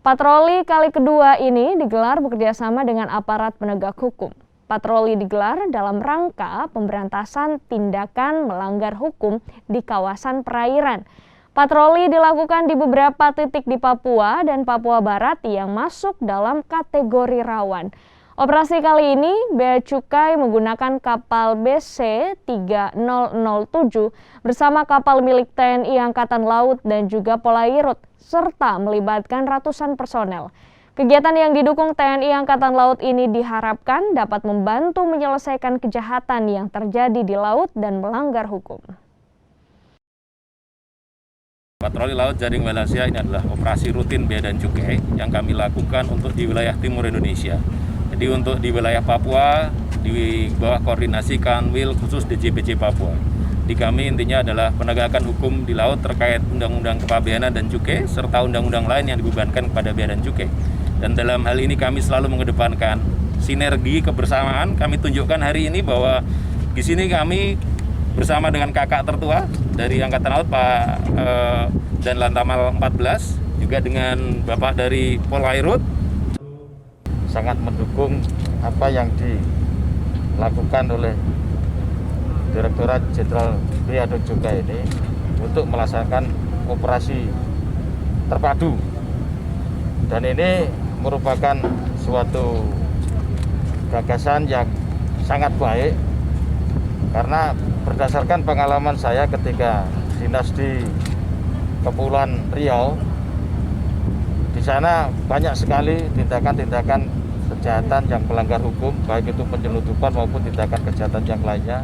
Patroli kali kedua ini digelar bekerjasama dengan aparat penegak hukum. Patroli digelar dalam rangka pemberantasan tindakan melanggar hukum di kawasan perairan. Patroli dilakukan di beberapa titik di Papua dan Papua Barat yang masuk dalam kategori rawan. Operasi kali ini, Bea Cukai menggunakan kapal BC 3007 bersama kapal milik TNI Angkatan Laut dan juga Polairut, serta melibatkan ratusan personel. Kegiatan yang didukung TNI Angkatan Laut ini diharapkan dapat membantu menyelesaikan kejahatan yang terjadi di laut dan melanggar hukum. Patroli Laut Jaring Welasia ini adalah operasi rutin Bea dan Cukai yang kami lakukan untuk di wilayah timur Indonesia. Jadi untuk di wilayah Papua, di bawah koordinasi Kanwil khusus DJPC Papua. Di kami intinya adalah penegakan hukum di laut terkait Undang-Undang Kepabeanan dan Cukai, serta undang-undang lain yang dibebankan kepada Bea dan Cukai. Dan dalam hal ini kami selalu mengedepankan sinergi kebersamaan. Kami tunjukkan hari ini bahwa di sini kami bersama dengan kakak tertua dari Angkatan Laut Pak dan Lantamal 14, juga dengan Bapak dari Polairut. Sangat mendukung apa yang dilakukan oleh Direktorat Jenderal Bea dan Cukai ini untuk melaksanakan operasi terpadu, dan ini merupakan suatu gagasan yang sangat baik karena berdasarkan pengalaman saya ketika dinas di Kepulauan Riau, di sana banyak sekali tindakan-tindakan kejahatan yang melanggar hukum, baik itu penyelundupan maupun tindakan kejahatan yang lainnya.